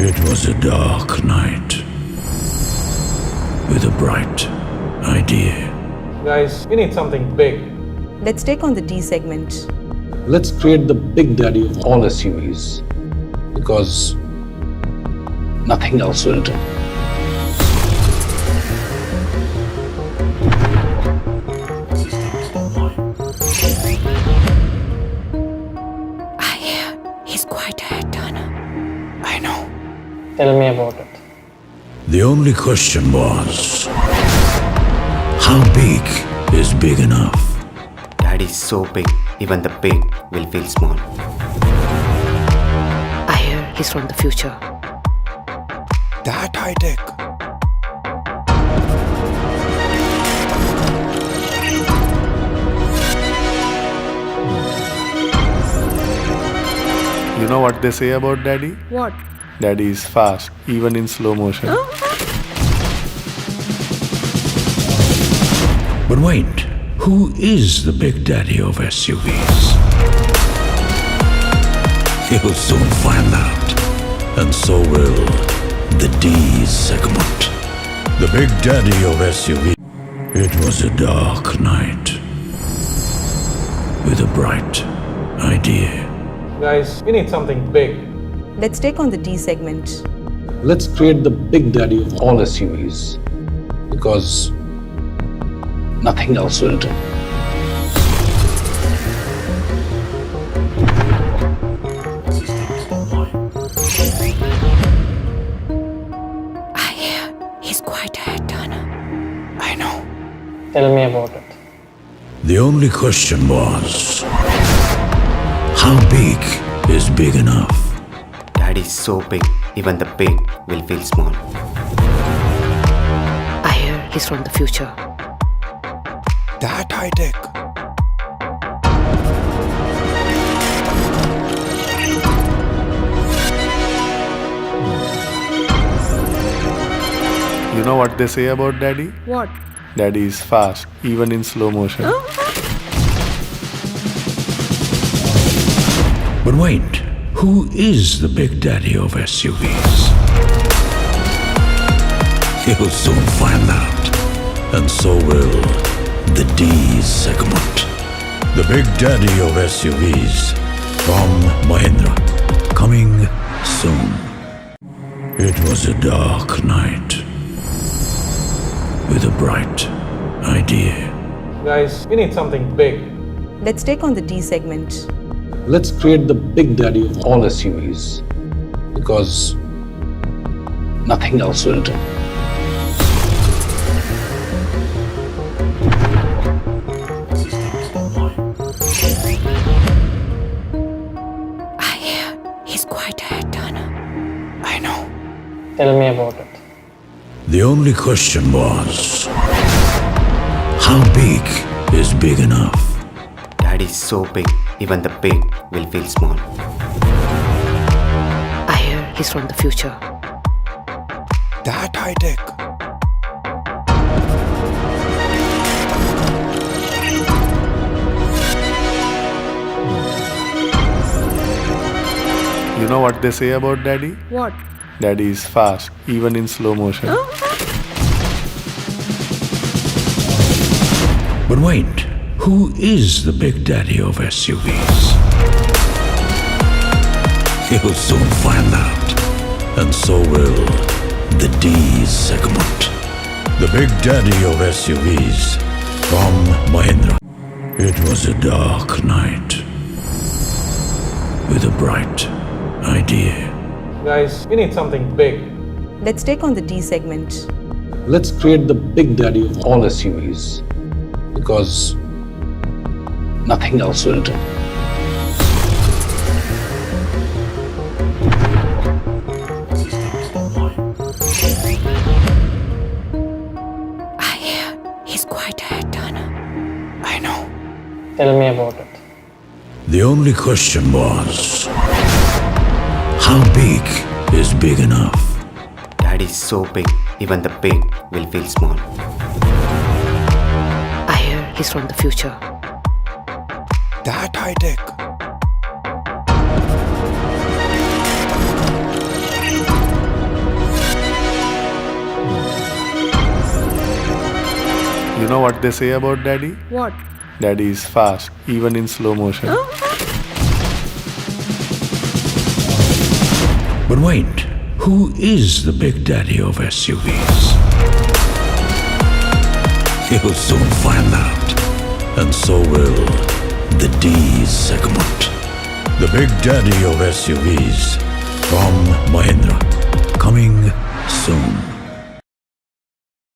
It was a dark night with a bright idea. Guys, we need something big. Let's take on the D segment. Let's create the big daddy of all SUVs, because nothing else will do. I hear he's quite a head turner. I know. Tell me about it. The only question was, how big is big enough? Daddy's so big, even the pig will feel small. I hear he's from the future. That high tech. You know what they say about Daddy? What? Daddy is fast, even in slow motion. But wait, who is the big daddy of SUVs? You'll soon find out, and so will the D segment. The big daddy of SUVs. It was a dark night with a bright idea. Guys, we need something big. Let's take on the D segment. Let's create the big daddy of all SUVs, because nothing else will do. I hear he's quite a head turner. I know. Tell me about it. The only question was, how big is big enough? Daddy's so big, even the pig will feel small. I hear he's from the future. That high tech. You know what they say about Daddy? What? Daddy is fast, even in slow motion. But wait, who is the big daddy of SUVs? You'll soon find out, and so will the D segment. The big daddy of SUVs from Mahindra, coming soon. It was a dark night with a bright idea. Guys, we need something big. Let's take on the D segment. Let's create the big daddy of all SUVs, because nothing else will do. I hear he's quite a head turner. I know. Tell me about it. The only question was, how big is big enough? Daddy's so big, even the pig will feel small. I hear he's from the future. That high tech. You know what they say about Daddy? What? Daddy is fast, even in slow motion. But wait, who is the big daddy of SUVs? You'll soon find out, and so will the D segment. The big daddy of SUVs from Mahindra. It was a dark night with a bright idea. Guys, we need something big. Let's take on the D segment. Let's create the big daddy of all SUVs, because nothing else will do. I hear he's quite a head turner. I know. Tell me about it. The only question was, how big is big enough? Daddy's so big, even the pig will feel small. I hear he's from the future. That high tech. know what they say about Daddy? What? Daddy is fast, even in slow motion. But wait, who is the big daddy of SUVs? You'll soon find out. And so will the D segment. The big daddy of SUVs from Mahindra. Coming soon.